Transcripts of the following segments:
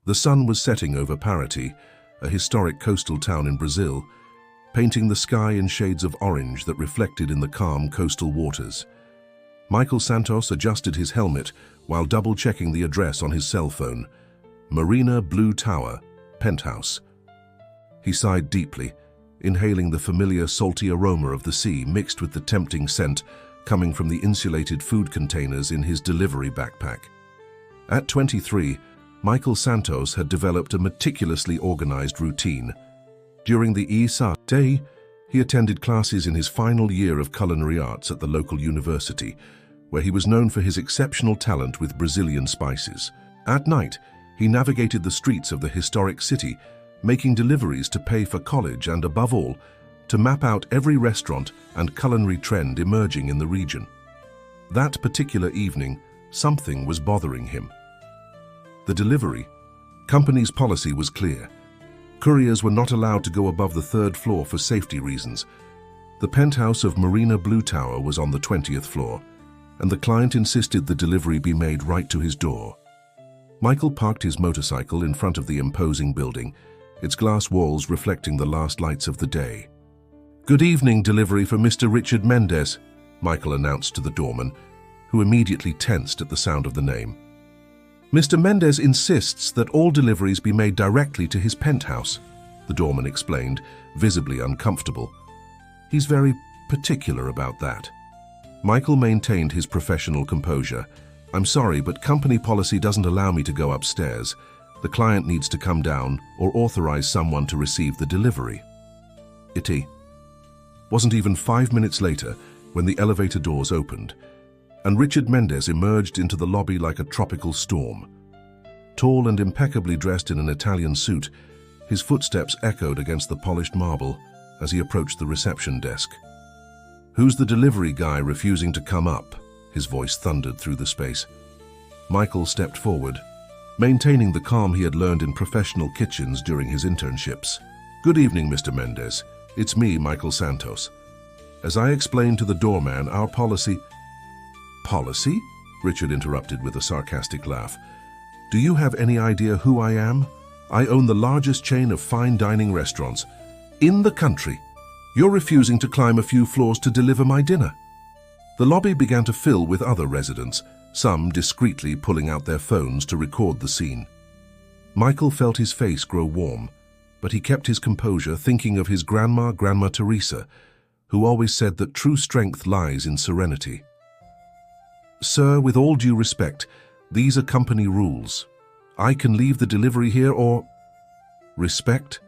The sun was setting over Paraty, a historic coastal town in Brazil, painting the sky in shades of orange that reflected in the calm coastal waters. Michael Santos adjusted his helmet while double-checking the address on his cell phone. Marina Blue Tower, Penthouse. He sighed deeply, inhaling the familiar salty aroma of the sea mixed with the tempting scent coming from the insulated food containers in his delivery backpack. At 23, Michael Santos had developed a meticulously organized routine. During the ESA day, he attended classes in his final year of culinary arts at the local university, where he was known for his exceptional talent with Brazilian spices. At night, he navigated the streets of the historic city, making deliveries to pay for college and, above all, to map out every restaurant and culinary trend emerging in the region. That particular evening, something was bothering him. The delivery company's policy was clear. Couriers were not allowed to go above the 3rd floor for safety reasons. The penthouse of Marina Blue Tower was on the 20th floor, and the client insisted the delivery be made right to his door. Michael parked his motorcycle in front of the imposing building, its glass walls reflecting the last lights of the day. "Good evening, delivery for Mr. Richard Mendes," Michael announced to the doorman, who immediately tensed at the sound of the name. "Mr. Mendes insists that all deliveries be made directly to his penthouse," the doorman explained, visibly uncomfortable. "He's very particular about that." Michael maintained his professional composure. "I'm sorry, but company policy doesn't allow me to go upstairs. The client needs to come down or authorize someone to receive the delivery." It wasn't even 5 minutes later when the elevator doors opened, and Richard Mendes emerged into the lobby like a tropical storm. Tall and impeccably dressed in an Italian suit, his footsteps echoed against the polished marble as he approached the reception desk. "Who's the delivery guy refusing to come up?" his voice thundered through the space. Michael stepped forward, maintaining the calm he had learned in professional kitchens during his internships. "Good evening, Mr. Mendes. It's me, Michael Santos. As I explained to the doorman, our policy—" "Policy?" Richard interrupted with a sarcastic laugh. "Do you have any idea who I am? I own the largest chain of fine dining restaurants in the country. You're refusing to climb a few floors to deliver my dinner." The lobby began to fill with other residents, some discreetly pulling out their phones to record the scene. Michael felt his face grow warm, but he kept his composure, thinking of his Grandma Teresa, who always said that true strength lies in serenity. "Sir, with all due respect, these are company rules. I can leave the delivery here or—" "Respect?"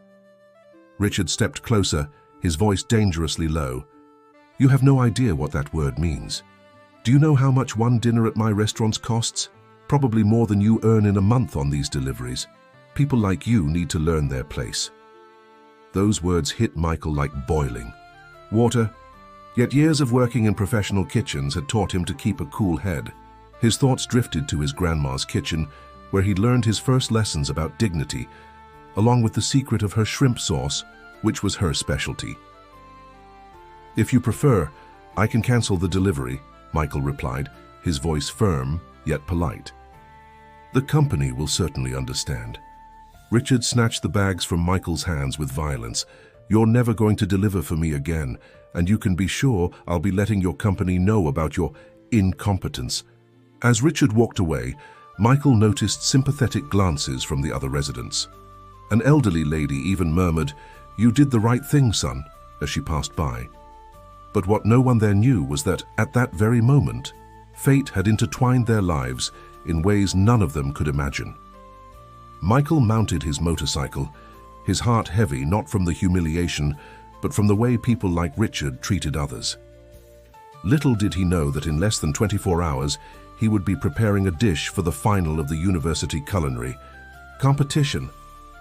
Richard stepped closer, his voice dangerously low. "You have no idea what that word means. Do you know how much one dinner at my restaurants costs? Probably more than you earn in a month on these deliveries. People like you need to learn their place." Those words hit Michael like boiling water, yet years of working in professional kitchens had taught him to keep a cool head. His thoughts drifted to his grandma's kitchen, where he'd learned his first lessons about dignity, along with the secret of her shrimp sauce, which was her specialty. "If you prefer, I can cancel the delivery," Michael replied, his voice firm yet polite. "The company will certainly understand." Richard snatched the bags from Michael's hands with violence. "You're never going to deliver for me again, and you can be sure I'll be letting your company know about your incompetence." As Richard walked away, Michael noticed sympathetic glances from the other residents. An elderly lady even murmured, "You did the right thing, son," as she passed by. But what no one there knew was that, at that very moment, fate had intertwined their lives in ways none of them could imagine. Michael mounted his motorcycle, his heart heavy not from the humiliation, but from the way people like Richard treated others. Little did he know that in less than 24 hours, he would be preparing a dish for the final of the university culinary competition,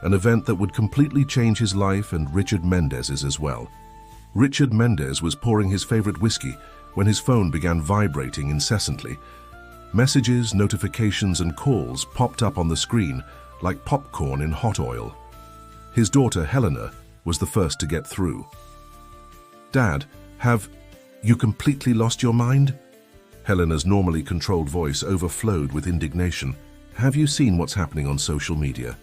an event that would completely change his life and Richard Mendes's as well. Richard Mendes was pouring his favorite whiskey when his phone began vibrating incessantly. Messages, notifications, and calls popped up on the screen like popcorn in hot oil. His daughter, Helena, was the first to get through. "Dad, have you completely lost your mind?" Helena's normally controlled voice overflowed with indignation. "Have you seen what's happening on social media?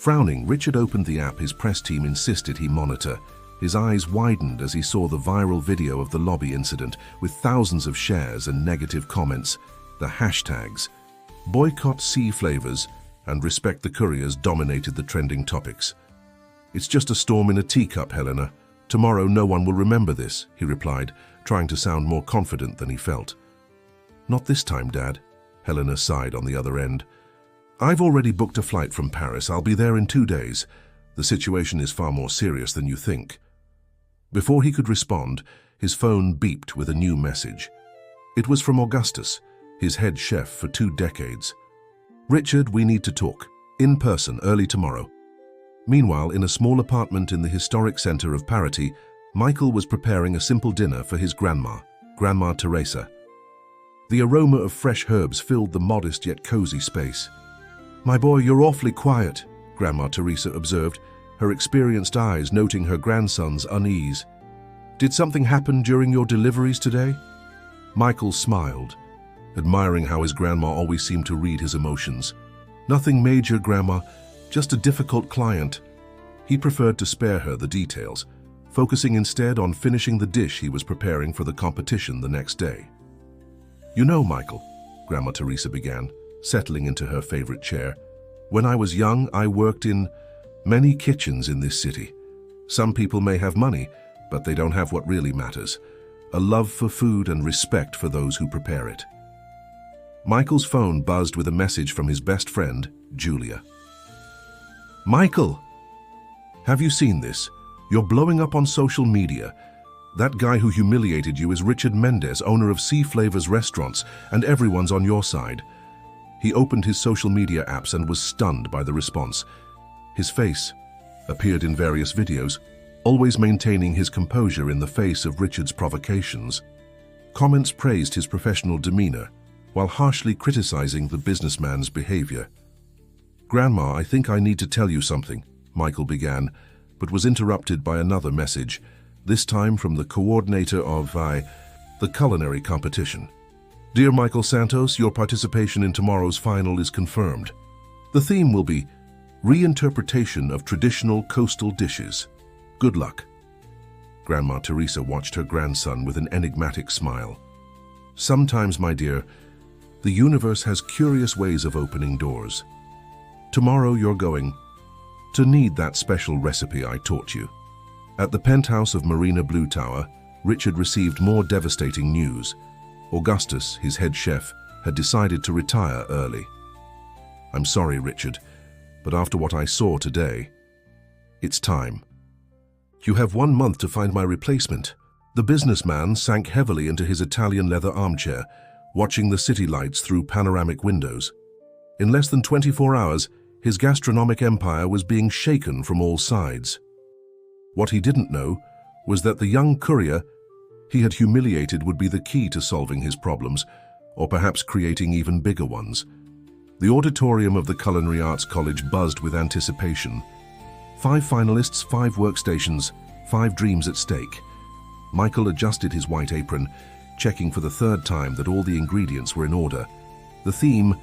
Frowning, Richard opened the app his press team insisted he monitor. His eyes widened as he saw the viral video of the lobby incident with thousands of shares and negative comments. The hashtags, boycott sea flavors and respect the couriers, dominated the trending topics. "It's just a storm in a teacup, Helena. Tomorrow no one will remember this," he replied, trying to sound more confident than he felt. "Not this time, Dad," Helena sighed on the other end. "I've already booked a flight from Paris. I'll be there in 2 days. The situation is far more serious than you think." Before he could respond, his phone beeped with a new message. It was from Augustus, his head chef for 2 decades. "Richard, we need to talk. In person, early tomorrow." Meanwhile, in a small apartment in the historic center of Paris, Michael was preparing a simple dinner for his Grandma Teresa. The aroma of fresh herbs filled the modest yet cozy space. "My boy, you're awfully quiet," Grandma Teresa observed, her experienced eyes noting her grandson's unease. "Did something happen during your deliveries today?" Michael smiled, admiring how his grandma always seemed to read his emotions. "Nothing major, Grandma, just a difficult client." He preferred to spare her the details, focusing instead on finishing the dish he was preparing for the competition the next day. "You know, Michael," Grandma Teresa began, settling into her favorite chair, "when I was young, I worked in many kitchens in this city. Some people may have money, but they don't have what really matters: a love for food and respect for those who prepare it." Michael's phone buzzed with a message from his best friend, Julia. "Michael, have you seen this? You're blowing up on social media. That guy who humiliated you is Richard Mendez, owner of Sea Flavors restaurants, and everyone's on your side." He opened his social media apps and was stunned by the response. His face appeared in various videos, always maintaining his composure in the face of Richard's provocations. Comments praised his professional demeanor, while harshly criticizing the businessman's behavior. "Grandma, I think I need to tell you something," Michael began, but was interrupted by another message, this time from the coordinator of the culinary competition. "Dear Michael Santos, your participation in tomorrow's final is confirmed. The theme will be reinterpretation of traditional coastal dishes. Good luck." Grandma Teresa watched her grandson with an enigmatic smile. "Sometimes, my dear, the universe has curious ways of opening doors. Tomorrow you're going to need that special recipe I taught you." At the penthouse of Marina Blue Tower, Richard received more devastating news. Augustus, his head chef, had decided to retire early. "I'm sorry, Richard, but after what I saw today, it's time. You have 1 month to find my replacement." The businessman sank heavily into his Italian leather armchair, watching the city lights through panoramic windows. In less than 24 hours, his gastronomic empire was being shaken from all sides. What he didn't know was that the young courier he had humiliated would be the key to solving his problems, or perhaps creating even bigger ones. The auditorium of the Culinary Arts College buzzed with anticipation. 5 finalists, 5 workstations, 5 dreams at stake. Michael adjusted his white apron, checking for the 3rd time that all the ingredients were in order. The theme,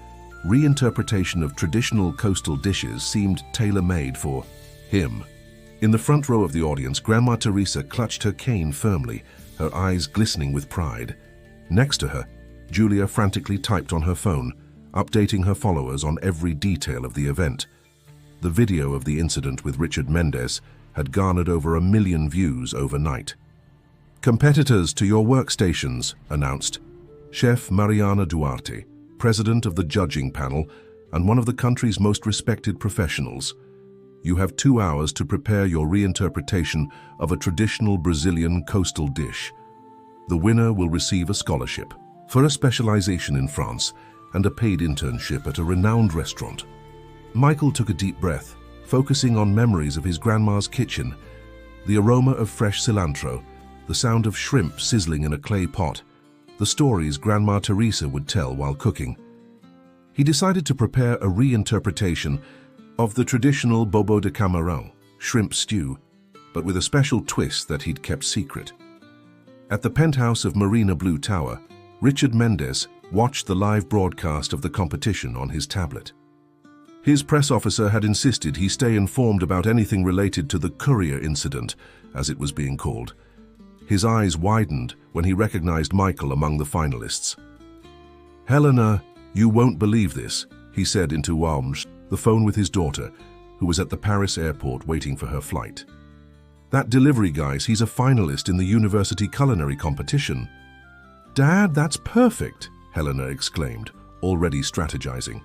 reinterpretation of traditional coastal dishes, seemed tailor-made for him. In the front row of the audience, Grandma Teresa clutched her cane firmly, her eyes glistening with pride. Next to her, Julia frantically typed on her phone, updating her followers on every detail of the event. The video of the incident with Richard Mendez had garnered over 1 million views overnight. "Competitors to your workstations," announced Chef Mariana Duarte, president of the judging panel and one of the country's most respected professionals. "You have 2 hours to prepare your reinterpretation of a traditional Brazilian coastal dish. The winner will receive a scholarship for a specialization in France and a paid internship at a renowned restaurant." Michael took a deep breath, focusing on memories of his grandma's kitchen, the aroma of fresh cilantro, the sound of shrimp sizzling in a clay pot, the stories Grandma Teresa would tell while cooking. He decided to prepare a reinterpretation of the traditional bobo de camarão, shrimp stew, but with a special twist that he'd kept secret. At the penthouse of Marina Blue Tower, Richard Mendez watched the live broadcast of the competition on his tablet. His press officer had insisted he stay informed about anything related to the courier incident, as it was being called. His eyes widened when he recognized Michael among the finalists. "Helena, you won't believe this," he said into the phone with his daughter, who was at the Paris airport waiting for her flight. "That delivery guy, he's a finalist in the university culinary competition." "Dad, that's perfect," Helena exclaimed, already strategizing.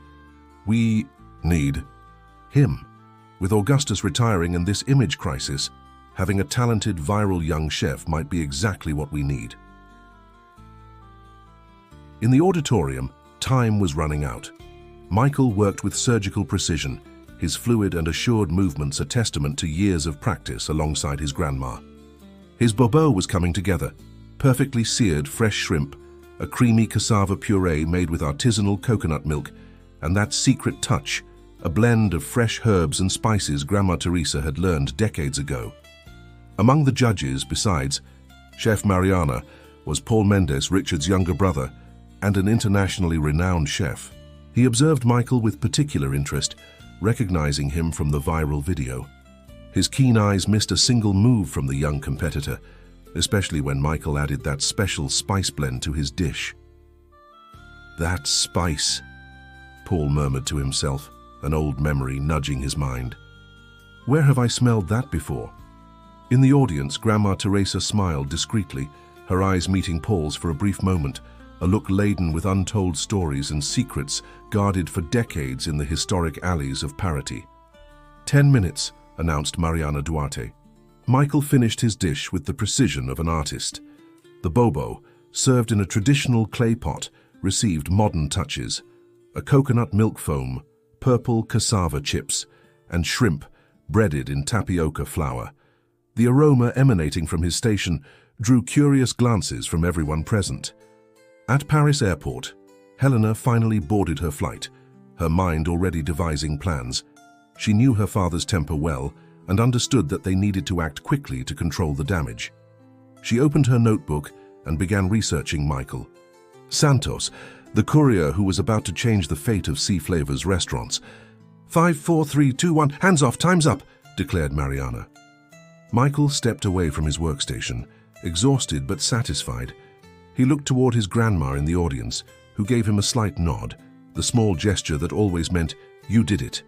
"We need him. With Augustus retiring and this image crisis, having a talented, viral young chef might be exactly what we need." In the auditorium, time was running out. Michael worked with surgical precision, his fluid and assured movements a testament to years of practice alongside his grandma. His bobo was coming together, perfectly seared fresh shrimp, a creamy cassava puree made with artisanal coconut milk, and that secret touch, a blend of fresh herbs and spices Grandma Teresa had learned decades ago. Among the judges, besides Chef Mariana, was Paul Mendes, Richard's younger brother, and an internationally renowned chef. He observed Michael with particular interest, recognizing him from the viral video. His keen eyes missed a single move from the young competitor, especially when Michael added that special spice blend to his dish. "That spice," Paul murmured to himself, an old memory nudging his mind. "Where have I smelled that before?" In the audience, Grandma Teresa smiled discreetly, her eyes meeting Paul's for a brief moment, a look laden with untold stories and secrets guarded for decades in the historic alleys of Parati. 10 minutes, announced Mariana Duarte. Michael finished his dish with the precision of an artist. The bobo, served in a traditional clay pot, received modern touches. A coconut milk foam, purple cassava chips, and shrimp breaded in tapioca flour. The aroma emanating from his station drew curious glances from everyone present. At Paris airport, Helena finally boarded her flight, her mind already devising plans. She knew her father's temper well and understood that they needed to act quickly to control the damage. She opened her notebook and began researching Michael Santos, the courier who was about to change the fate of Sea Flavor's restaurants. 5, 4, 3, 2, 1, hands off, time's up, declared Mariana. Michael stepped away from his workstation, exhausted but satisfied. He looked toward his grandma in the audience, who gave him a slight nod, the small gesture that always meant, "You did it."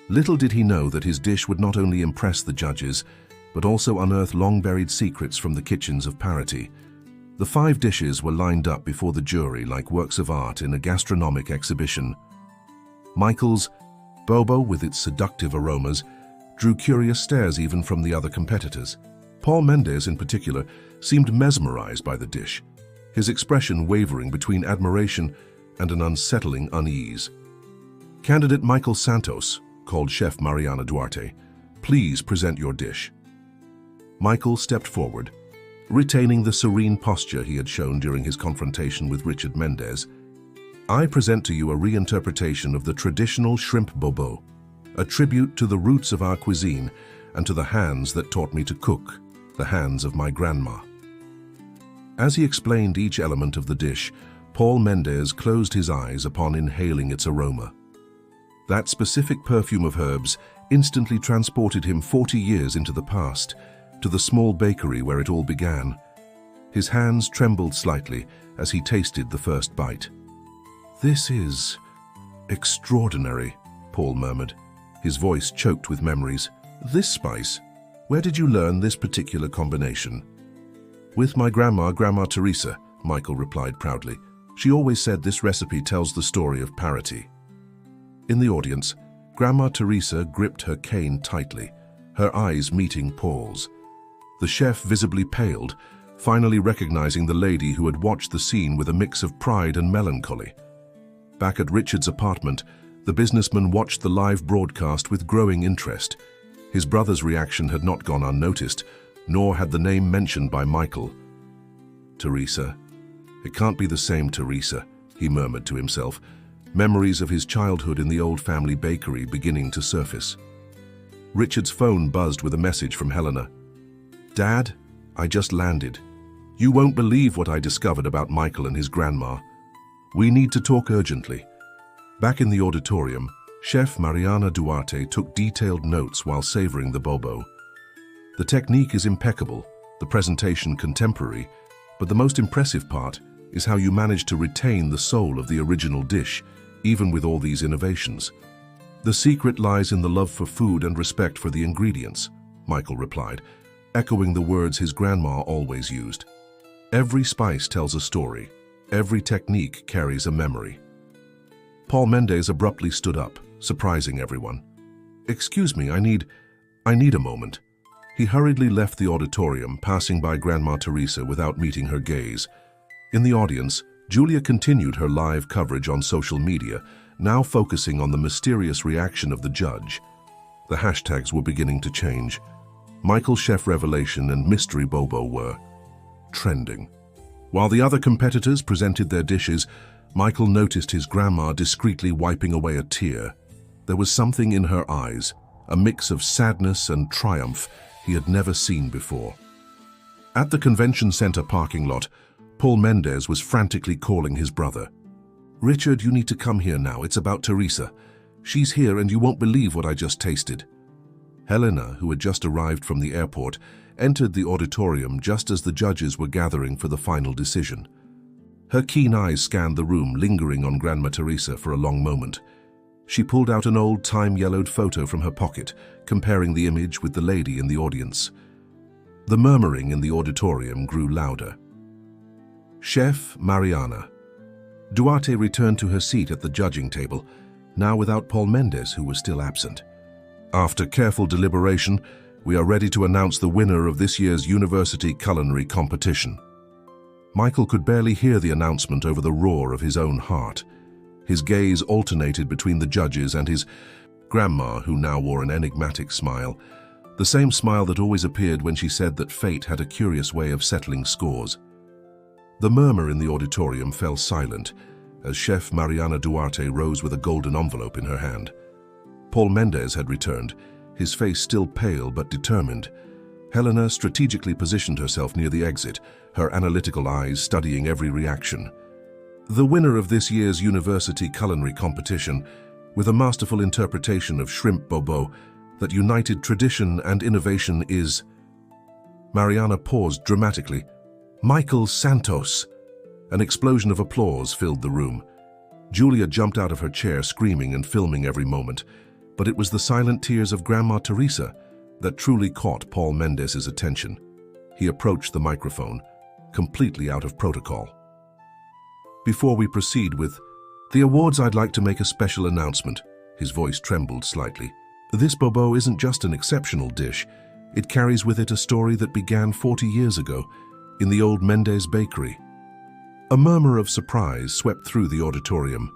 Little did he know that his dish would not only impress the judges, but also unearth long-buried secrets from the kitchens of Parati. The 5 dishes were lined up before the jury like works of art in a gastronomic exhibition. Michael's bobo, with its seductive aromas, drew curious stares even from the other competitors. Paul Mendes, in particular, seemed mesmerized by the dish, his expression wavering between admiration and an unsettling unease. "Candidate Michael Santos," called Chef Mariana Duarte, "please present your dish." Michael stepped forward, retaining the serene posture he had shown during his confrontation with Richard Mendes. "I present to you a reinterpretation of the traditional shrimp bobo, a tribute to the roots of our cuisine and to the hands that taught me to cook, the hands of my grandma." As he explained each element of the dish, Paul Mendes closed his eyes upon inhaling its aroma. That specific perfume of herbs instantly transported him 40 years into the past, to the small bakery where it all began. His hands trembled slightly as he tasted the first bite. "This is extraordinary," Paul murmured, his voice choked with memories. "This spice, where did you learn this particular combination?" "With my grandma, Grandma Teresa," Michael replied proudly. "She always said this recipe tells the story of Parati." In the audience, Grandma Teresa gripped her cane tightly, her eyes meeting Paul's. The chef visibly paled, finally recognizing the lady who had watched the scene with a mix of pride and melancholy. Back at Richard's apartment, the businessman watched the live broadcast with growing interest. His brother's reaction had not gone unnoticed, nor had the name mentioned by Michael. "Teresa. It can't be the same Teresa," he murmured to himself, memories of his childhood in the old family bakery beginning to surface. Richard's phone buzzed with a message from Helena. "Dad, I just landed. You won't believe what I discovered about Michael and his grandma. We need to talk urgently." Back in the auditorium, Chef Mariana Duarte took detailed notes while savoring the bobo. The technique is impeccable, the presentation contemporary, but the most impressive part is how you manage to retain the soul of the original dish, even with all these innovations. The secret lies in the love for food and respect for the ingredients, Michael replied, echoing the words his grandma always used. Every spice tells a story. Every technique carries a memory. Paul Mendes abruptly stood up, surprising everyone. "Excuse me, I need a moment." He hurriedly left the auditorium, passing by Grandma Teresa without meeting her gaze. In the audience, Julia continued her live coverage on social media, now focusing on the mysterious reaction of the judge. The hashtags were beginning to change. Michael Chef Revelation and Mystery Bobo were trending. While the other competitors presented their dishes, Michael noticed his grandma discreetly wiping away a tear. There was something in her eyes, a mix of sadness and triumph he had never seen before. At the convention center parking lot, Paul Mendes was frantically calling his brother. "Richard, you need to come here now. It's about Teresa. She's here and you won't believe what I just tasted." Helena, who had just arrived from the airport, entered the auditorium just as the judges were gathering for the final decision. Her keen eyes scanned the room, lingering on Grandma Teresa for a long moment. She pulled out an old time-yellowed photo from her pocket, comparing the image with the lady in the audience. The murmuring in the auditorium grew louder. Chef Mariana. Duarte returned to her seat at the judging table, now without Paul Mendes, who was still absent. "After careful deliberation, we are ready to announce the winner of this year's university culinary competition." Michael could barely hear the announcement over the roar of his own heart. His gaze alternated between the judges and his grandma, who now wore an enigmatic smile, the same smile that always appeared when she said that fate had a curious way of settling scores. The murmur in the auditorium fell silent as Chef Mariana Duarte rose with a golden envelope in her hand. Paul Mendes had returned, his face still pale but determined. Helena strategically positioned herself near the exit, her analytical eyes studying every reaction. The winner of this year's university culinary competition, with a masterful interpretation of shrimp bobo that united tradition and innovation, is... Mariana paused dramatically. "Michael Santos!" An explosion of applause filled the room. Julia jumped out of her chair, screaming and filming every moment, but it was the silent tears of Grandma Teresa that truly caught Paul Mendes' attention. He approached the microphone, completely out of protocol. "Before we proceed with the awards, I'd like to make a special announcement." His voice trembled slightly. "This bobo isn't just an exceptional dish. It carries with it a story that began 40 years ago in the old Mendes bakery." A murmur of surprise swept through the auditorium.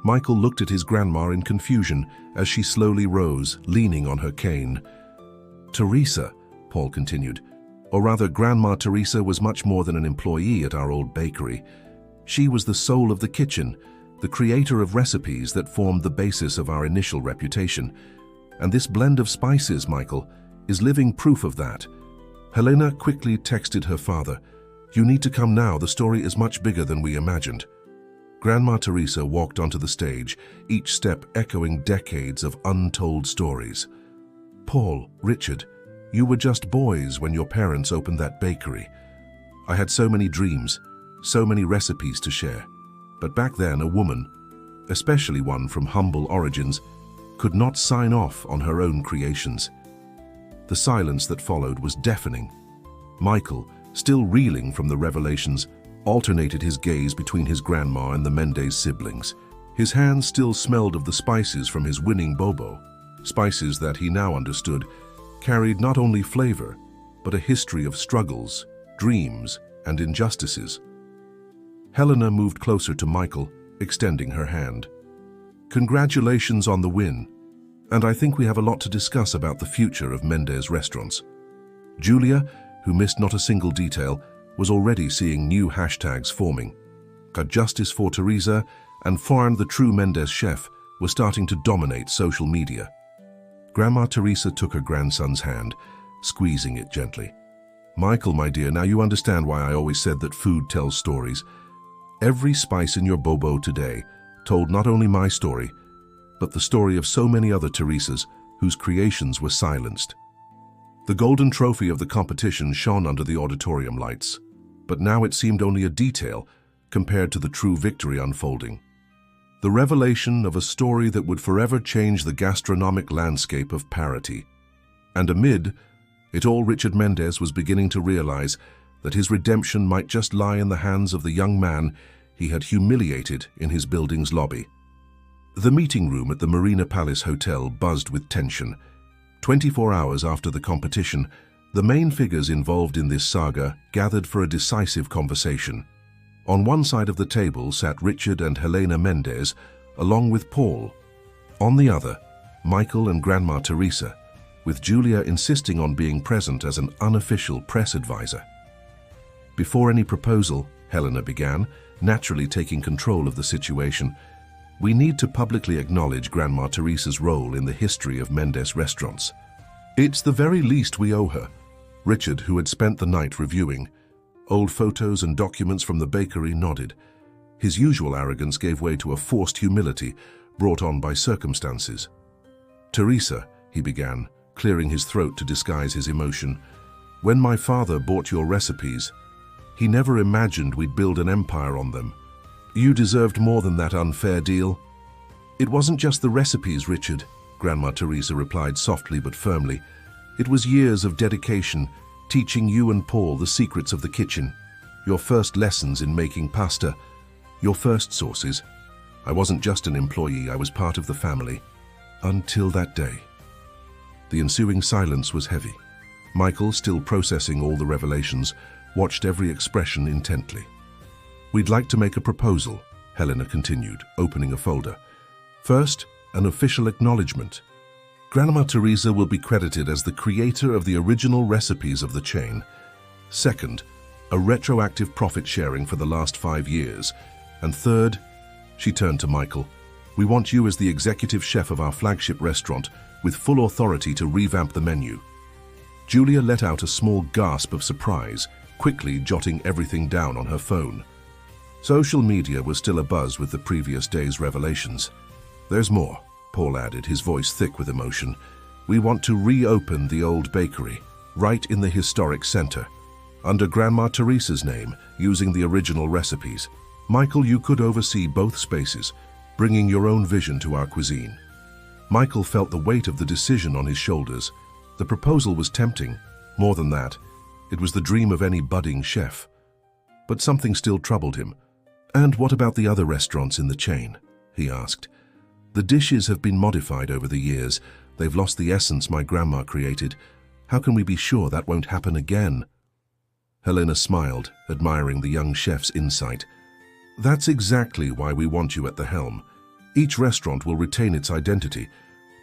Michael looked at his grandma in confusion as she slowly rose, leaning on her cane. "Teresa," Paul continued, "or rather Grandma Teresa, was much more than an employee at our old bakery. She was the soul of the kitchen, the creator of recipes that formed the basis of our initial reputation. And this blend of spices, Michael, is living proof of that." Helena quickly texted her father, "You need to come now, the story is much bigger than we imagined." Grandma Teresa walked onto the stage, each step echoing decades of untold stories. "Paul, Richard, you were just boys when your parents opened that bakery. I had so many dreams, so many recipes to share. But back then, a woman, especially one from humble origins, could not sign off on her own creations." The silence that followed was deafening. Michael, still reeling from the revelations, alternated his gaze between his grandma and the Mendes siblings. His hands still smelled of the spices from his winning bobo, spices that he now understood carried not only flavor, but a history of struggles, dreams, and injustices. Helena moved closer to Michael, extending her hand. "Congratulations on the win, and I think we have a lot to discuss about the future of Mendes restaurants." Julia, who missed not a single detail, was already seeing new hashtags forming. "Justice for Teresa" and "Farm the True Mendes Chef" were starting to dominate social media. Grandma Teresa took her grandson's hand, squeezing it gently. "Michael, my dear, now you understand why I always said that food tells stories. Every spice in your bobo today told not only my story, but the story of so many other Teresas whose creations were silenced. The golden trophy of the competition shone under the auditorium lights, but now it seemed only a detail compared to the true victory unfolding. The revelation of a story that would forever change the gastronomic landscape of parity. And amid it all, Richard Mendez was beginning to realize that his redemption might just lie in the hands of the young man he had humiliated in his building's lobby. The meeting room at the Marina Palace Hotel buzzed with tension. 24 hours after the competition, the main figures involved in this saga gathered for a decisive conversation. On one side of the table sat Richard and Helena Mendez, along with Paul. On the other, Michael and Grandma Teresa, with Julia insisting on being present as an unofficial press advisor. Before any proposal, Helena began, naturally taking control of the situation, we need to publicly acknowledge Grandma Teresa's role in the history of Mendez restaurants. It's the very least we owe her. Richard, who had spent the night reviewing old photos and documents from the bakery, nodded. His usual arrogance gave way to a forced humility brought on by circumstances. Teresa, he began, clearing his throat to disguise his emotion, when my father bought your recipes, he never imagined we'd build an empire on them. You deserved more than that unfair deal. It wasn't just the recipes, Richard, Grandma Teresa replied softly but firmly. It was years of dedication, teaching you and Paul the secrets of the kitchen, your first lessons in making pasta, your first sauces. I wasn't just an employee, I was part of the family. Until that day. The ensuing silence was heavy. Michael, still processing all the revelations, watched every expression intently. We'd like to make a proposal, Helena continued, opening a folder. First, an official acknowledgement. Grandma Teresa will be credited as the creator of the original recipes of the chain. Second, a retroactive profit sharing for the last 5 years. And third, she turned to Michael, we want you as the executive chef of our flagship restaurant with full authority to revamp the menu. Julia let out a small gasp of surprise, quickly jotting everything down on her phone. Social media was still abuzz with the previous day's revelations. There's more, Paul added, his voice thick with emotion. We want to reopen the old bakery, right in the historic center, under Grandma Teresa's name, using the original recipes. Michael, you could oversee both spaces, bringing your own vision to our cuisine. Michael felt the weight of the decision on his shoulders. The proposal was tempting. More than that, it was the dream of any budding chef. But something still troubled him. And what about the other restaurants in the chain? He asked. The dishes have been modified over the years. They've lost the essence my grandma created. How can we be sure that won't happen again? Helena smiled, admiring the young chef's insight. That's exactly why we want you at the helm. Each restaurant will retain its identity,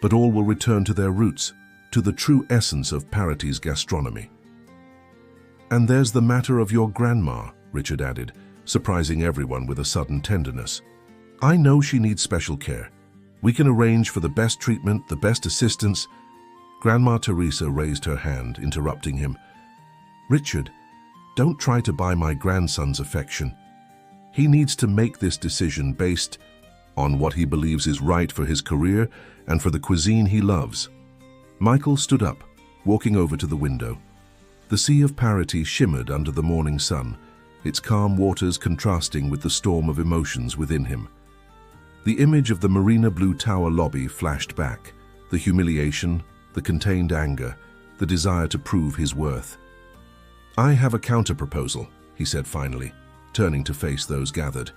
but all will return to their roots, to the true essence of Parity's gastronomy. And there's the matter of your grandma, Richard added, surprising everyone with a sudden tenderness. I know she needs special care. We can arrange for the best treatment, the best assistance. Grandma Teresa raised her hand, interrupting him. Richard, don't try to buy my grandson's affection. He needs to make this decision based on what he believes is right for his career and for the cuisine he loves. Michael stood up, walking over to the window. The Sea of Parity shimmered under the morning sun, its calm waters contrasting with the storm of emotions within him. The image of the Marina Blue Tower lobby flashed back, the humiliation, the contained anger, the desire to prove his worth. I have a counter-proposal, he said finally, turning to face those gathered.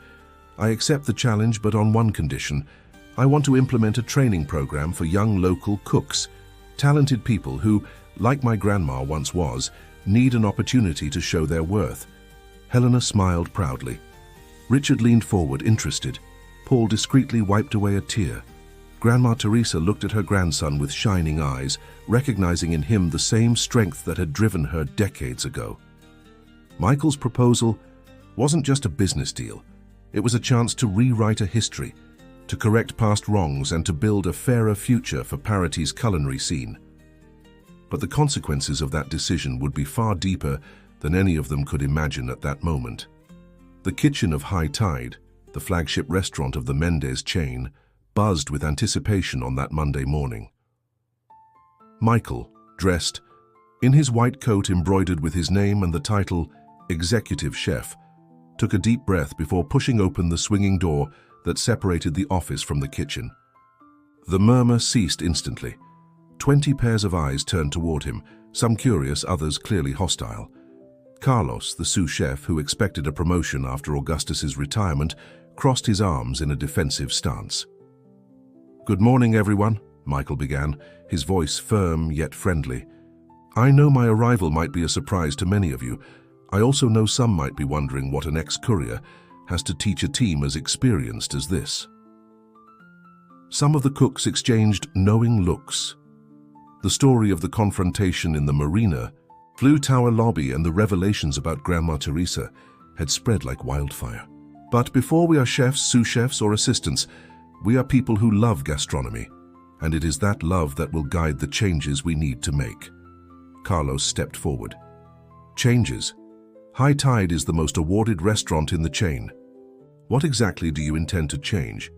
I accept the challenge, but on one condition. I want to implement a training program for young local cooks, talented people who, like my grandma once was, need an opportunity to show their worth. Helena smiled proudly. Richard leaned forward, interested. Paul discreetly wiped away a tear. Grandma Teresa looked at her grandson with shining eyes, recognizing in him the same strength that had driven her decades ago. Michael's proposal wasn't just a business deal. It was a chance to rewrite a history, to correct past wrongs and to build a fairer future for Parity's culinary scene. But the consequences of that decision would be far deeper than any of them could imagine at that moment. The kitchen of High Tide, the flagship restaurant of the Mendez chain, buzzed with anticipation on that Monday morning. Michael, dressed, in his white coat embroidered with his name and the title Executive Chef, took a deep breath before pushing open the swinging door that separated the office from the kitchen. The murmur ceased instantly. 20 pairs of eyes turned toward him, some curious, others clearly hostile. Carlos, the sous chef who expected a promotion after Augustus's retirement, crossed his arms in a defensive stance. "Good morning, everyone," Michael began, his voice firm yet friendly. "I know my arrival might be a surprise to many of you. I also know some might be wondering what an ex-courier has to teach a team as experienced as this." Some of the cooks exchanged knowing looks. The story of the confrontation in the marina, Blue Tower lobby, and the revelations about Grandma Teresa had spread like wildfire. But before we are chefs, sous chefs, or assistants, we are people who love gastronomy, and it is that love that will guide the changes we need to make. Carlos stepped forward. "Changes? High Tide is the most awarded restaurant in the chain. What exactly do you intend to change?"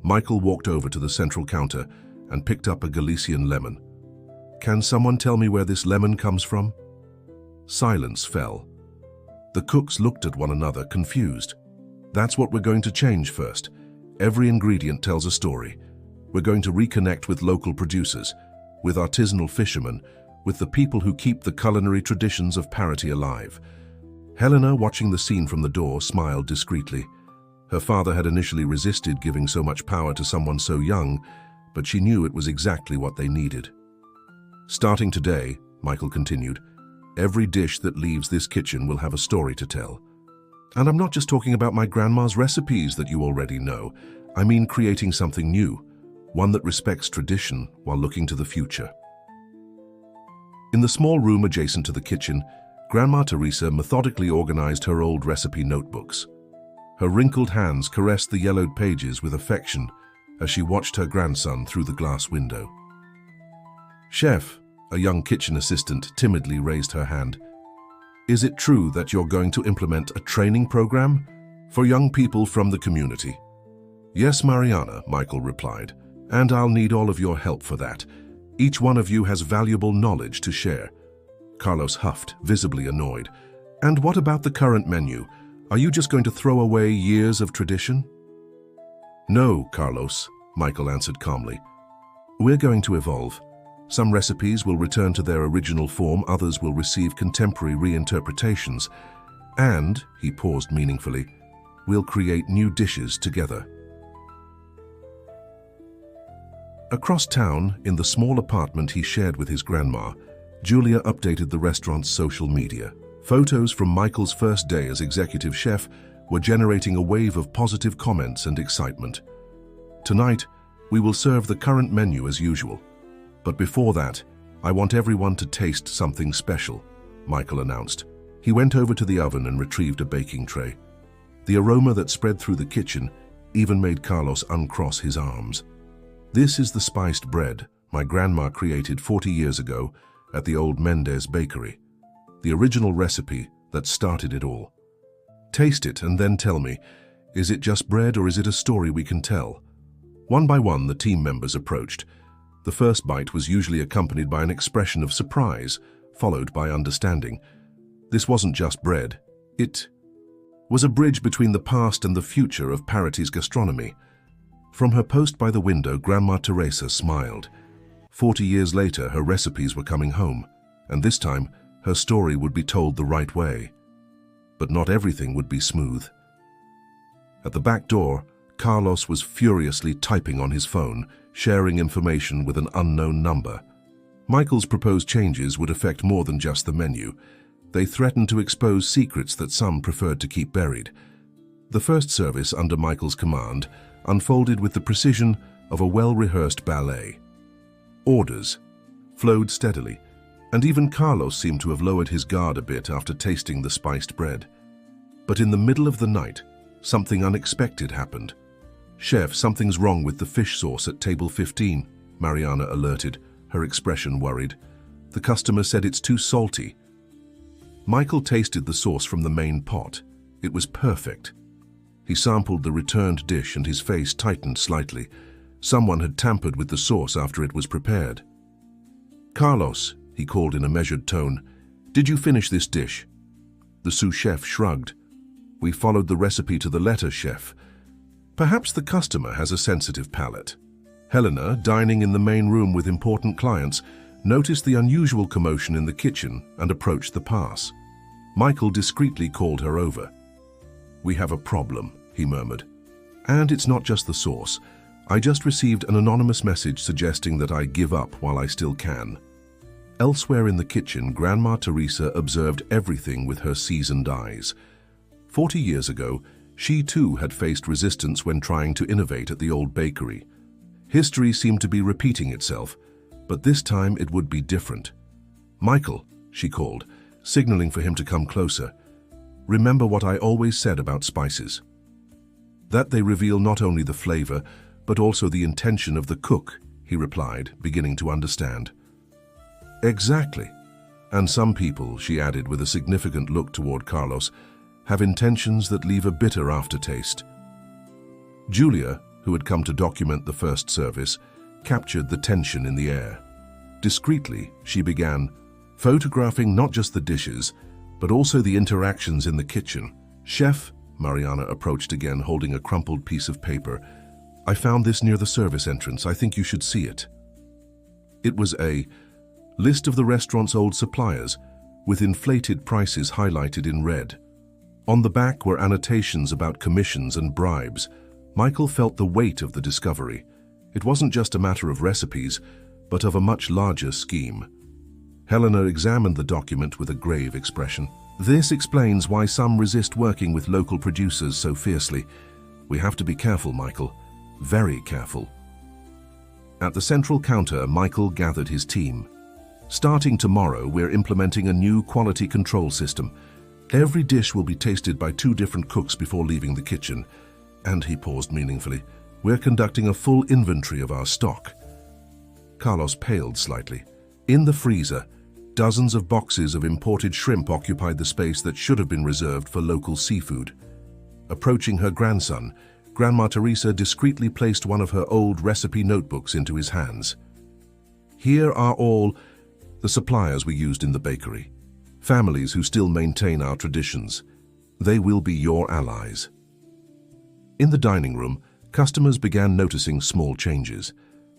Michael walked over to the central counter and picked up a Galician lemon. "Can someone tell me where this lemon comes from?" Silence fell. The cooks looked at one another, confused. "That's what we're going to change first. Every ingredient tells a story. We're going to reconnect with local producers, with artisanal fishermen, with the people who keep the culinary traditions of Parity alive." Helena, watching the scene from the door, smiled discreetly. Her father had initially resisted giving so much power to someone so young, but she knew it was exactly what they needed. "Starting today," Michael continued, "every dish that leaves this kitchen will have a story to tell. And I'm not just talking about my grandma's recipes that you already know. I mean creating something new, one that respects tradition while looking to the future." In the small room adjacent to the kitchen, Grandma Teresa methodically organized her old recipe notebooks. Her wrinkled hands caressed the yellowed pages with affection as she watched her grandson through the glass window. "Chef," a young kitchen assistant timidly raised her hand, "is it true that you're going to implement a training program for young people from the community?" "Yes, Mariana," Michael replied, "and I'll need all of your help for that. Each one of you has valuable knowledge to share." Carlos huffed, visibly annoyed. "And what about the current menu? Are you just going to throw away years of tradition?" "No, Carlos," Michael answered calmly. "We're going to evolve. Some recipes will return to their original form, others will receive contemporary reinterpretations, and," he paused meaningfully, "we'll create new dishes together." Across town, in the small apartment he shared with his grandma, Julia updated the restaurant's social media. Photos from Michael's first day as executive chef were generating a wave of positive comments and excitement. "Tonight, we will serve the current menu as usual. But before that, I want everyone to taste something special," Michael announced. He went over to the oven and retrieved a baking tray. The aroma that spread through the kitchen even made Carlos uncross his arms. "This is the spiced bread my grandma created 40 years ago at the old Mendez bakery. The original recipe that started it all. Taste it and then tell me, is it just bread or is it a story we can tell?" One by one, the team members approached. The first bite was usually accompanied by an expression of surprise, followed by understanding. This wasn't just bread. It was a bridge between the past and the future of Parity's gastronomy. From her post by the window, Grandma Teresa smiled. 40 years later, her recipes were coming home, and this time, her story would be told the right way. But not everything would be smooth. At the back door, Carlos was furiously typing on his phone, sharing information with an unknown number. Michael's proposed changes would affect more than just the menu. They threatened to expose secrets that some preferred to keep buried. The first service under Michael's command unfolded with the precision of a well-rehearsed ballet. Orders flowed steadily, and even Carlos seemed to have lowered his guard a bit after tasting the spiced bread. But in the middle of the night, something unexpected happened. "Chef, something's wrong with the fish sauce at table 15, Mariana alerted, her expression worried. "The customer said it's too salty." Michael tasted the sauce from the main pot. It was perfect. He sampled the returned dish and his face tightened slightly. Someone had tampered with the sauce after it was prepared. "Carlos," he called in a measured tone, "did you finish this dish?" The sous chef shrugged. "We followed the recipe to the letter, chef. Perhaps the customer has a sensitive palate." Helena, dining in the main room with important clients, noticed the unusual commotion in the kitchen and approached the pass. Michael discreetly called her over. "We have a problem," he murmured. "And it's not just the sauce. I just received an anonymous message suggesting that I give up while I still can." Elsewhere in the kitchen, Grandma Teresa observed everything with her seasoned eyes. 40 years ago, she too had faced resistance when trying to innovate at the old bakery. History seemed to be repeating itself, but this time it would be different. "Michael," she called, signaling for him to come closer. "Remember what I always said about spices. That they reveal not only the flavor, but also the intention of the cook," he replied, beginning to understand. "Exactly. And some people," she added with a significant look toward Carlos, "have intentions that leave a bitter aftertaste." Julia, who had come to document the first service, captured the tension in the air. Discreetly, she began, photographing not just the dishes, but also the interactions in the kitchen. "Chef," Mariana approached again, holding a crumpled piece of paper, "I found this near the service entrance. I think you should see it." It was a list of the restaurant's old suppliers, with inflated prices highlighted in red. On the back were annotations about commissions and bribes. Michael felt the weight of the discovery. It wasn't just a matter of recipes, but of a much larger scheme. Helena examined the document with a grave expression. "This explains why some resist working with local producers so fiercely. We have to be careful, Michael. Very careful." At the central counter, Michael gathered his team. "Starting tomorrow, we're implementing a new quality control system. Every dish will be tasted by 2 different cooks before leaving the kitchen." And he paused meaningfully. "We're conducting a full inventory of our stock." Carlos paled slightly. In the freezer, dozens of boxes of imported shrimp occupied the space that should have been reserved for local seafood. Approaching her grandson, Grandma Teresa discreetly placed one of her old recipe notebooks into his hands. "Here are all the suppliers we used in the bakery. Families who still maintain our traditions. They will be your allies." In the dining room, customers began noticing small changes.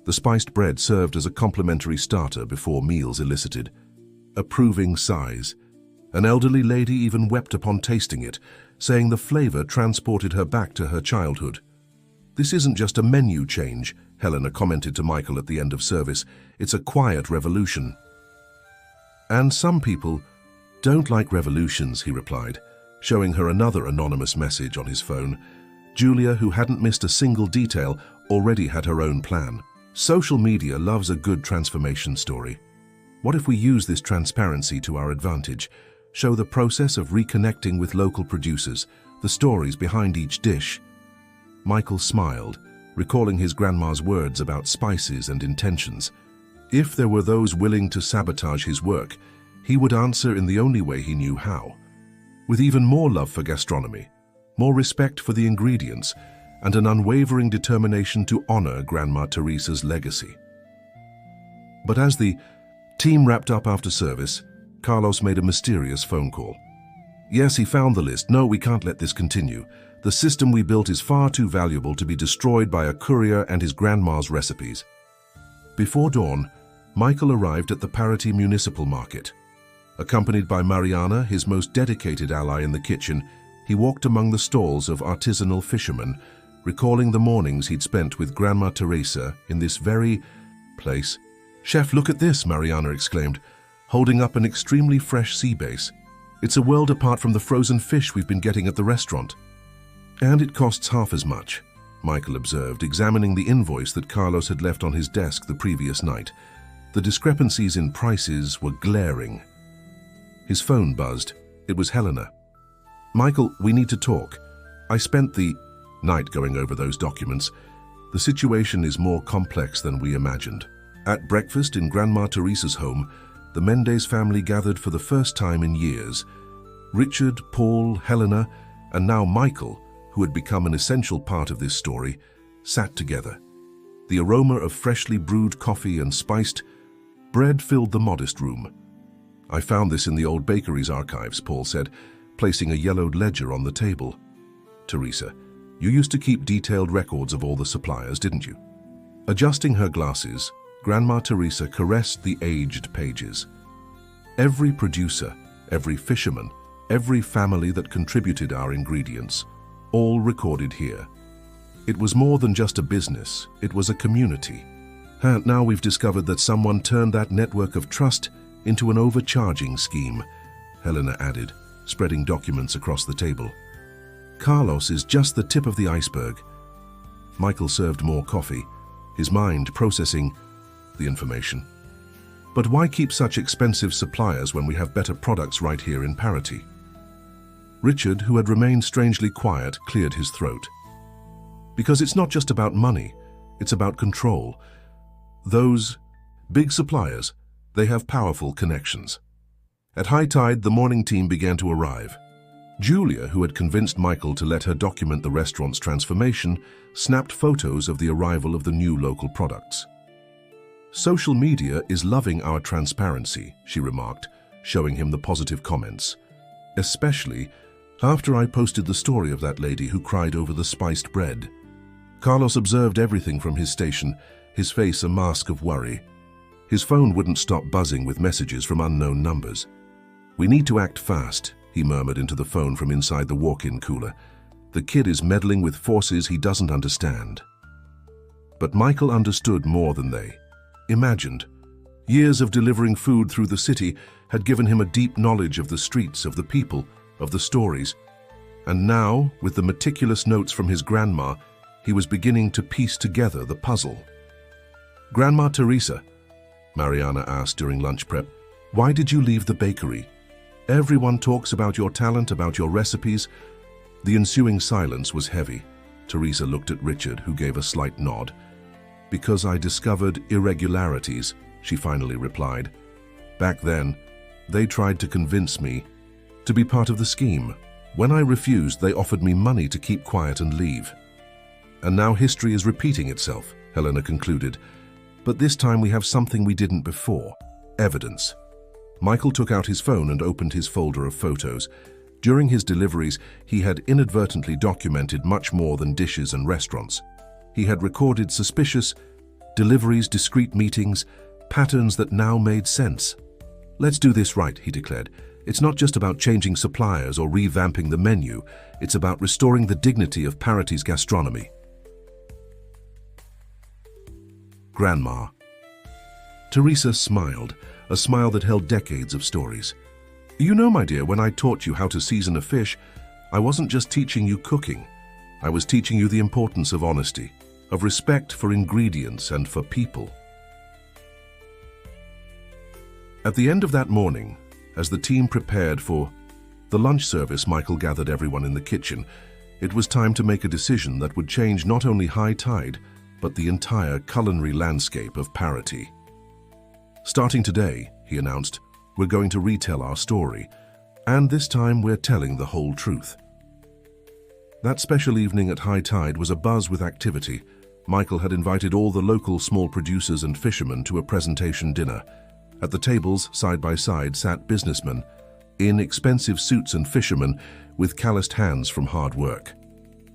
The spiced bread served as a complimentary starter before meals elicited approving sighs. An elderly lady even wept upon tasting it, saying the flavor transported her back to her childhood. "This isn't just a menu change," Helena commented to Michael at the end of service. "It's a quiet revolution." "And some people don't like revolutions," he replied, showing her another anonymous message on his phone. Julia, who hadn't missed a single detail, already had her own plan. "Social media loves a good transformation story. What if we use this transparency to our advantage, show the process of reconnecting with local producers, the stories behind each dish?" Michael smiled, recalling his grandma's words about spices and intentions. If there were those willing to sabotage his work, he would answer in the only way he knew how, with even more love for gastronomy, more respect for the ingredients, and an unwavering determination to honor Grandma Teresa's legacy. But as the team wrapped up after service, Carlos made a mysterious phone call. "Yes, he found the list. No, we can't let this continue. The system we built is far too valuable to be destroyed by a courier and his grandma's recipes." Before dawn, Michael arrived at the Parity Municipal Market. Accompanied by Mariana, his most dedicated ally in the kitchen, he walked among the stalls of artisanal fishermen, recalling the mornings he'd spent with Grandma Teresa in this very place. "Chef, look at this," Mariana exclaimed, holding up an extremely fresh sea bass. "It's a world apart from the frozen fish we've been getting at the restaurant." "And it costs half as much," Michael observed, examining the invoice that Carlos had left on his desk the previous night. The discrepancies in prices were glaring. His phone buzzed. It was Helena. "Michael, we need to talk. I spent the night going over those documents. The situation is more complex than we imagined." At breakfast in Grandma Teresa's home, the Mendez family gathered for the first time in years. Richard, Paul, Helena, and now Michael, who had become an essential part of this story, sat together. The aroma of freshly brewed coffee and spiced bread filled the modest room. "I found this in the old bakery's archives," Paul said, placing a yellowed ledger on the table. "Teresa, you used to keep detailed records of all the suppliers, didn't you?" Adjusting her glasses, Grandma Teresa caressed the aged pages. Every producer, every fisherman, every family that contributed our ingredients, all recorded here. It was more than just a business, it was a community. And now we've discovered that someone turned that network of trust into an overcharging scheme, Helena added, spreading documents across the table. "Carlos is just the tip of the iceberg." Michael served more coffee, his mind processing the information. "But why keep such expensive suppliers when we have better products right here in Parity?" Richard, who had remained strangely quiet, cleared his throat. "Because it's not just about money, it's about control. Those big suppliers, they have powerful connections." At high tide, the morning team began to arrive. Julia, who had convinced Michael to let her document the restaurant's transformation, snapped photos of the arrival of the new local products. "Social media is loving our transparency," she remarked, showing him the positive comments. "Especially after I posted the story of that lady who cried over the spiced bread." Carlos observed everything from his station, his face a mask of worry. His phone wouldn't stop buzzing with messages from unknown numbers. "We need to act fast," he murmured into the phone from inside the walk-in cooler. "The kid is meddling with forces he doesn't understand." But Michael understood more than they imagined. Years of delivering food through the city had given him a deep knowledge of the streets, of the people, of the stories. And now, with the meticulous notes from his grandma, he was beginning to piece together the puzzle. "Grandma Teresa," Mariana asked during lunch prep, "why did you leave the bakery? Everyone talks about your talent, about your recipes." The ensuing silence was heavy. Teresa looked at Richard, who gave a slight nod. "Because I discovered irregularities," she finally replied. "Back then, they tried to convince me to be part of the scheme. When I refused, they offered me money to keep quiet and leave. And now history is repeating itself," Helena concluded. "But this time we have something we didn't before: evidence." Michael took out his phone and opened his folder of photos. During his deliveries, he had inadvertently documented much more than dishes and restaurants. He had recorded suspicious deliveries, discreet meetings, patterns that now made sense. "Let's do this right," he declared. "It's not just about changing suppliers or revamping the menu. It's about restoring the dignity of Parity's gastronomy." Grandma. Teresa smiled, a smile that held decades of stories. "You know, my dear, when I taught you how to season a fish, I wasn't just teaching you cooking. I was teaching you the importance of honesty, of respect for ingredients and for people." At the end of that morning, as the team prepared for the lunch service, Michael gathered everyone in the kitchen. It was time to make a decision that would change not only High Tide, but the entire culinary landscape of Parity. "Starting today," he announced, "we're going to retell our story, and this time we're telling the whole truth." That special evening at High Tide was abuzz with activity. Michael had invited all the local small producers and fishermen to a presentation dinner. At the tables, side by side, sat businessmen in expensive suits and fishermen with calloused hands from hard work.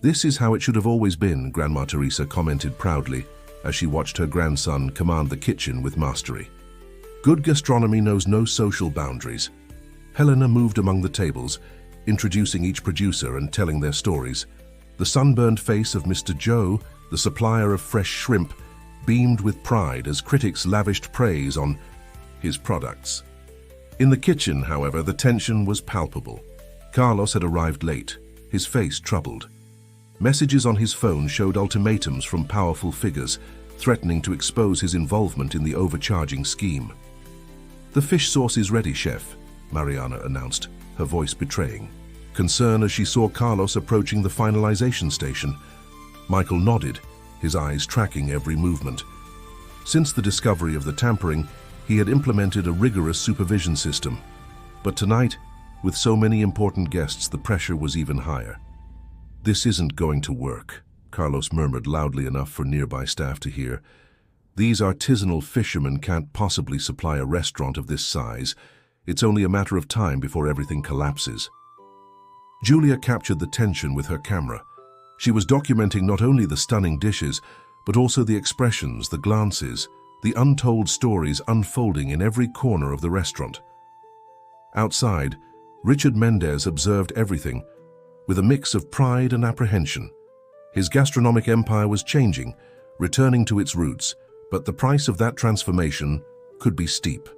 "This is how it should have always been," Grandma Teresa commented proudly as she watched her grandson command the kitchen with mastery. "Good gastronomy knows no social boundaries." Helena moved among the tables, introducing each producer and telling their stories. The sunburned face of Mr. Joe, the supplier of fresh shrimp, beamed with pride as critics lavished praise on his products. In the kitchen, however, the tension was palpable. Carlos had arrived late, his face troubled. Messages on his phone showed ultimatums from powerful figures, threatening to expose his involvement in the overcharging scheme. "The fish sauce is ready, chef," Mariana announced, her voice betraying concern as she saw Carlos approaching the finalization station. Michael nodded, his eyes tracking every movement. Since the discovery of the tampering, he had implemented a rigorous supervision system. But tonight, with so many important guests, the pressure was even higher. "This isn't going to work," Carlos murmured loudly enough for nearby staff to hear. "These artisanal fishermen can't possibly supply a restaurant of this size. It's only a matter of time before everything collapses." Julia captured the tension with her camera. She was documenting not only the stunning dishes, but also the expressions, the glances, the untold stories unfolding in every corner of the restaurant. Outside, Richard Mendez observed everything with a mix of pride and apprehension. His gastronomic empire was changing, returning to its roots, but the price of that transformation could be steep.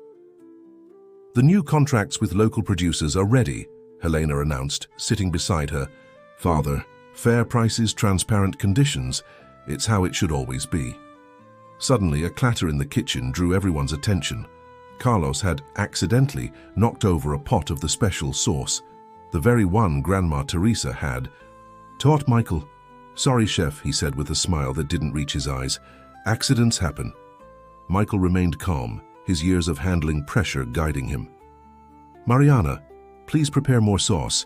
"The new contracts with local producers are ready," Helena announced, sitting beside her. "Father, fair prices, transparent conditions. It's how it should always be." Suddenly, a clatter in the kitchen drew everyone's attention. Carlos had accidentally knocked over a pot of the special sauce, the very one Grandma Teresa had. "Taught Michael." "Sorry, chef," he said with a smile that didn't reach his eyes. "Accidents happen." Michael remained calm, his years of handling pressure guiding him. "Mariana, please prepare more sauce.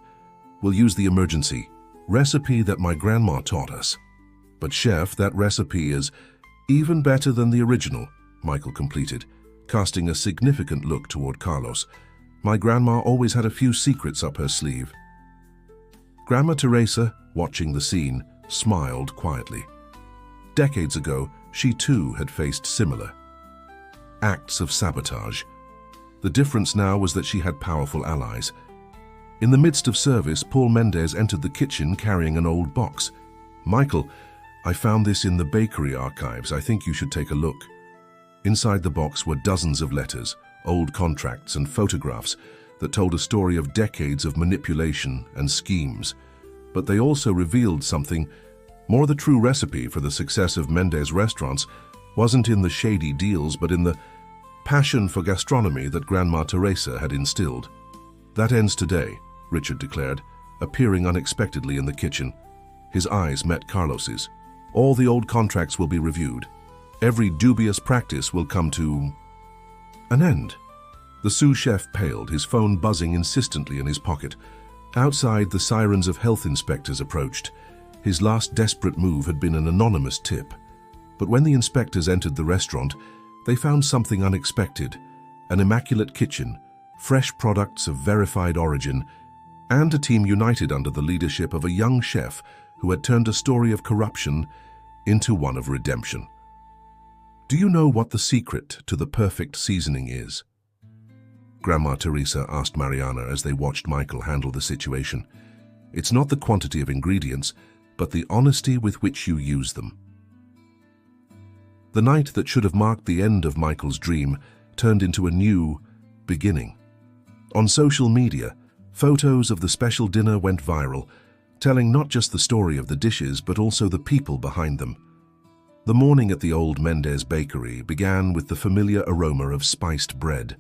We'll use the emergency recipe that my grandma taught us." "But chef, that recipe is even better than the original," Michael completed, casting a significant look toward Carlos. "My grandma always had a few secrets up her sleeve." Grandma Teresa, watching the scene, smiled quietly. Decades ago, she too had faced similar acts of sabotage. The difference now was that she had powerful allies. In the midst of service, Paul Mendez entered the kitchen carrying an old box. "Michael, I found this in the bakery archives. I think you should take a look." Inside the box were dozens of letters, old contracts and photographs that told a story of decades of manipulation and schemes. But they also revealed something more. The true recipe for the success of Mendez restaurants wasn't in the shady deals, but in the passion for gastronomy that Grandma Teresa had instilled. "That ends today," Richard declared, appearing unexpectedly in the kitchen. His eyes met Carlos's. "All the old contracts will be reviewed. Every dubious practice will come to an end." The sous chef paled, his phone buzzing insistently in his pocket. Outside, the sirens of health inspectors approached. His last desperate move had been an anonymous tip. But when the inspectors entered the restaurant, they found something unexpected: an immaculate kitchen, fresh products of verified origin, and a team united under the leadership of a young chef who had turned a story of corruption into one of redemption. "Do you know what the secret to the perfect seasoning is?" Grandma Teresa asked Mariana as they watched Michael handle the situation. "It's not the quantity of ingredients, but the honesty with which you use them." The night that should have marked the end of Michael's dream turned into a new beginning. On social media, photos of the special dinner went viral, telling not just the story of the dishes, but also the people behind them. The morning at the old Mendez bakery began with the familiar aroma of spiced bread.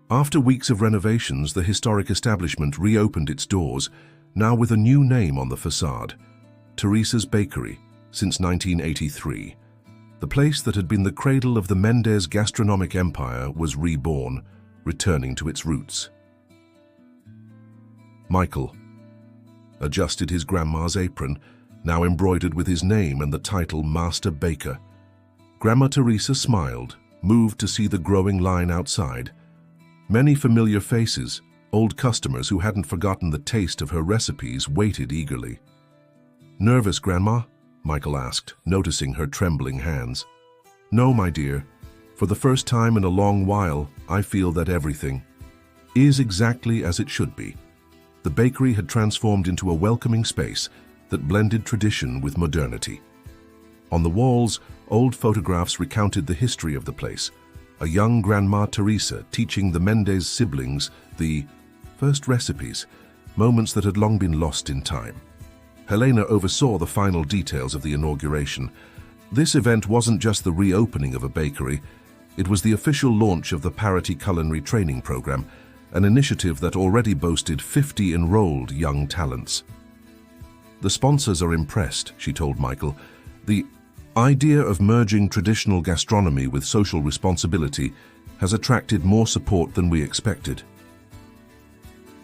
After weeks of renovations, the historic establishment reopened its doors, now with a new name on the facade: Teresa's Bakery, since 1983. The place that had been the cradle of the Mendez gastronomic empire was reborn, returning to its roots. Michael adjusted his grandma's apron, now embroidered with his name and the title Master Baker. Grandma Teresa smiled, moved to see the growing line outside. Many familiar faces, old customers who hadn't forgotten the taste of her recipes, waited eagerly. "Nervous, Grandma?" Michael asked, noticing her trembling hands. "No, my dear. For the first time in a long while, I feel that everything is exactly as it should be." The bakery had transformed into a welcoming space that blended tradition with modernity. On the walls, old photographs recounted the history of the place. A young Grandma Teresa teaching the Mendez siblings the first recipes, moments that had long been lost in time. Helena oversaw the final details of the inauguration. This event wasn't just the reopening of a bakery, it was the official launch of the Parity Culinary Training Program, an initiative that already boasted 50 enrolled young talents. "The sponsors are impressed," she told Michael. "The idea of merging traditional gastronomy with social responsibility has attracted more support than we expected."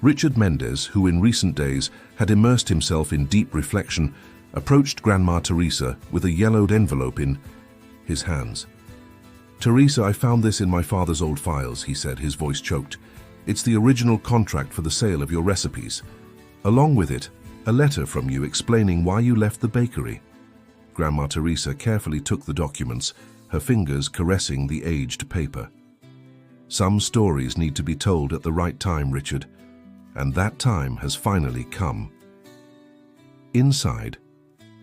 Richard Mendez, who in recent days had immersed himself in deep reflection, approached Grandma Teresa with a yellowed envelope in his hands. "Teresa, I found this in my father's old files," he said, his voice choked. "It's the original contract for the sale of your recipes. Along with it, a letter from you explaining why you left the bakery." Grandma Teresa carefully took the documents, her fingers caressing the aged paper. "Some stories need to be told at the right time, Richard, and that time has finally come." Inside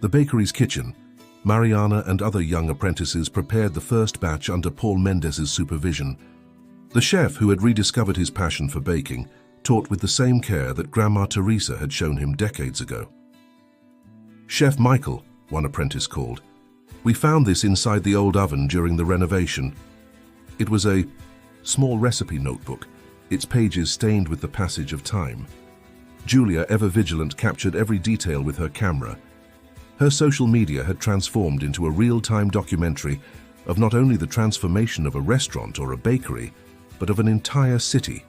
the bakery's kitchen, Mariana and other young apprentices prepared the first batch under Paul Mendes's supervision. The chef, who had rediscovered his passion for baking, taught with the same care that Grandma Teresa had shown him decades ago. "Chef Michael," one apprentice called, "we found this inside the old oven during the renovation." It was a small recipe notebook, its pages stained with the passage of time. Julia, ever vigilant, captured every detail with her camera. Her social media had transformed into a real-time documentary of not only the transformation of a restaurant or a bakery, but of an entire city.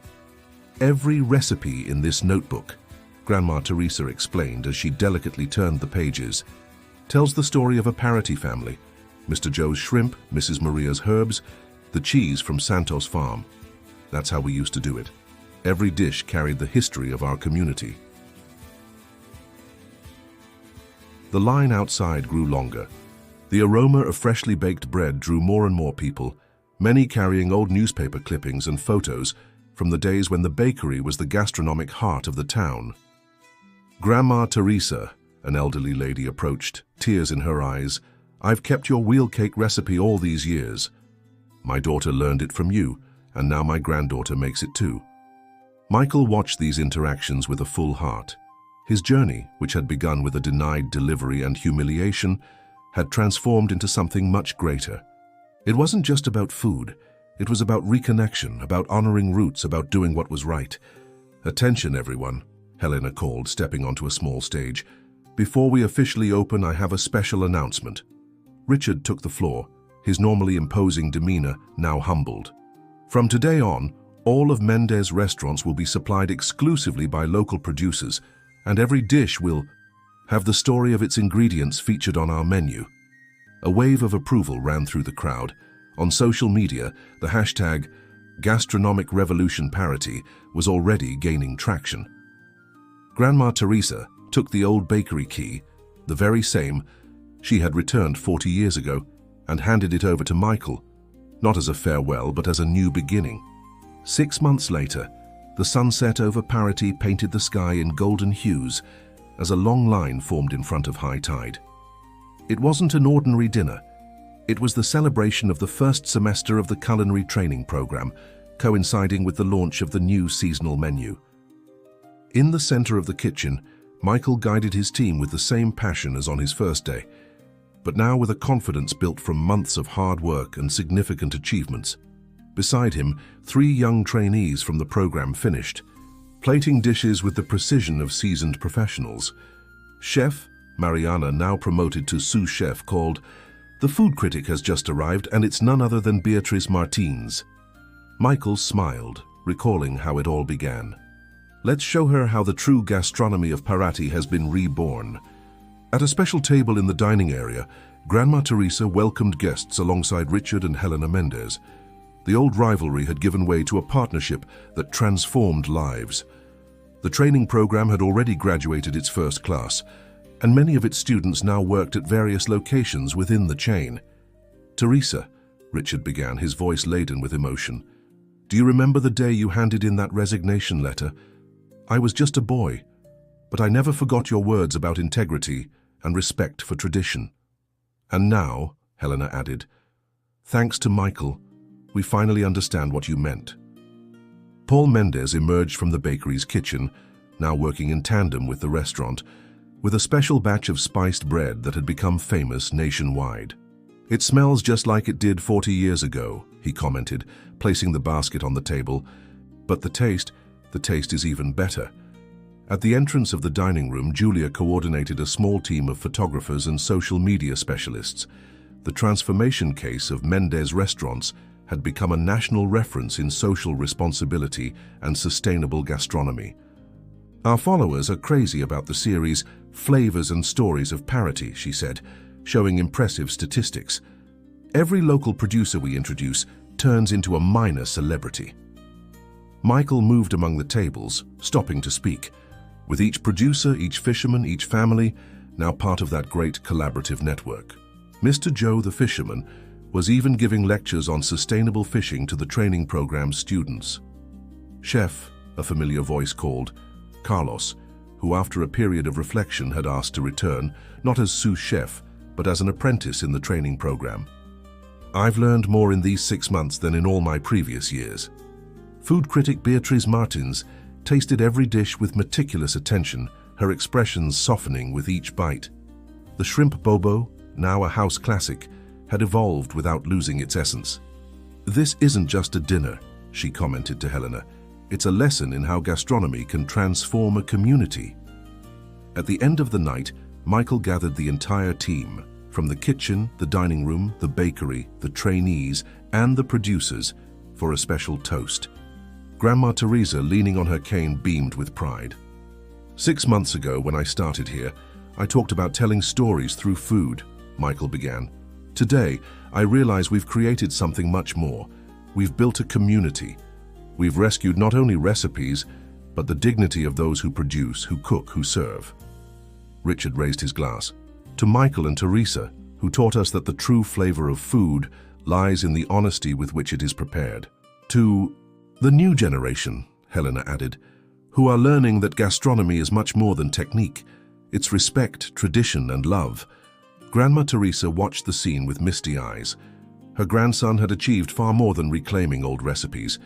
"Every recipe in this notebook," Grandma Teresa explained as she delicately turned the pages, "tells the story of a Parati family, Mr. Joe's shrimp, Mrs. Maria's herbs, the cheese from Santos Farm. That's how we used to do it. Every dish carried the history of our community." The line outside grew longer. The aroma of freshly baked bread drew more and more people, many carrying old newspaper clippings and photos from the days when the bakery was the gastronomic heart of the town. "Grandma Teresa," an elderly lady approached, tears in her eyes, "I've kept your wheel cake recipe all these years. My daughter learned it from you, and now my granddaughter makes it too." Michael watched these interactions with a full heart. His journey, which had begun with a denied delivery and humiliation, had transformed into something much greater. It wasn't just about food. It was about reconnection, about honoring roots, about doing what was right. "Attention, everyone," Helena called, stepping onto a small stage. "Before we officially open, I have a special announcement." Richard took the floor, his normally imposing demeanor now humbled. "From today on, all of Mendes restaurants will be supplied exclusively by local producers, and every dish will have the story of its ingredients featured on our menu." A wave of approval ran through the crowd. On social media, the hashtag Gastronomic Revolution Parity was already gaining traction. Grandma Teresa took the old bakery key, the very same she had returned 40 years ago, and handed it over to Michael, not as a farewell but as a new beginning. 6 months later, the sunset over Parity painted the sky in golden hues as a long line formed in front of high tide. It wasn't an ordinary dinner. It was the celebration of the first semester of the culinary training program, coinciding with the launch of the new seasonal menu. In the center of the kitchen, Michael guided his team with the same passion as on his first day, but now with a confidence built from months of hard work and significant achievements. Beside him, 3 young trainees from the program finished, plating dishes with the precision of seasoned professionals. Chef Mariana, now promoted to sous chef, called, "The food critic has just arrived, and it's none other than Beatrice Martins." Michael smiled, recalling how it all began. "Let's show her how the true gastronomy of Parati has been reborn." At a special table in the dining area, Grandma Teresa welcomed guests alongside Richard and Helena Mendes. The old rivalry had given way to a partnership that transformed lives. The training program had already graduated its first class, and many of its students now worked at various locations within the chain. "Teresa," Richard began, his voice laden with emotion, "do you remember the day you handed in that resignation letter? I was just a boy, but I never forgot your words about integrity and respect for tradition. And now," Helena added, "thanks to Michael, we finally understand what you meant." Paul Mendes emerged from the bakery's kitchen, now working in tandem with the restaurant, with a special batch of spiced bread that had become famous nationwide. "It smells just like it did 40 years ago," he commented, placing the basket on the table. "But the taste is even better." At the entrance of the dining room, Julia coordinated a small team of photographers and social media specialists. The transformation case of Mendes restaurants had become a national reference in social responsibility and sustainable gastronomy. Our followers are crazy about the series Flavors and Stories of Parity, she said, showing impressive statistics. Every local producer we introduce turns into a minor celebrity. Michael moved among the tables, stopping to speak, with each producer, each fisherman, each family now part of that great collaborative network. Mr. Joe the fisherman was even giving lectures on sustainable fishing to the training program's students. Chef, a familiar voice called, Carlos, who after a period of reflection had asked to return, not as sous chef, but as an apprentice in the training program. I've learned more in these 6 months than in all my previous years. Food critic Beatriz Martins tasted every dish with meticulous attention, her expressions softening with each bite. The shrimp bobo, now a house classic, had evolved without losing its essence. "This isn't just a dinner," she commented to Helena. "It's a lesson in how gastronomy can transform a community." At the end of the night, Michael gathered the entire team, from the kitchen, the dining room, the bakery, the trainees, and the producers, for a special toast. Grandma Teresa, leaning on her cane, beamed with pride. "6 months ago, when I started here, I talked about telling stories through food," Michael began. "Today, I realize we've created something much more. We've built a community. We've rescued not only recipes, but the dignity of those who produce, who cook, who serve." Richard raised his glass. "To Michael and Teresa, who taught us that the true flavor of food lies in the honesty with which it is prepared. To the new generation," Helena added, "who are learning that gastronomy is much more than technique. It's respect, tradition, and love." Grandma Teresa watched the scene with misty eyes. Her grandson had achieved far more than reclaiming old recipes.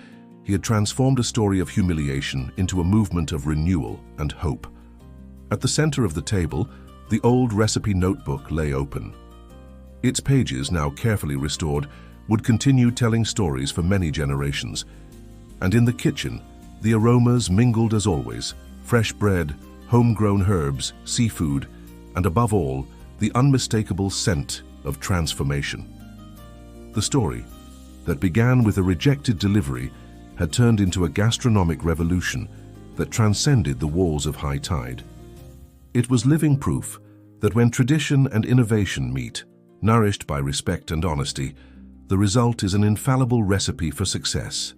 He had transformed a story of humiliation into a movement of renewal and hope. At the center of the table, the old recipe notebook lay open. Its pages, now carefully restored, would continue telling stories for many generations. And in the kitchen, the aromas mingled as always: fresh bread, homegrown herbs, seafood, and above all, the unmistakable scent of transformation. The story, that began with a rejected delivery, had turned into a gastronomic revolution that transcended the walls of high tide. It was living proof that when tradition and innovation meet, nourished by respect and honesty, the result is an infallible recipe for success.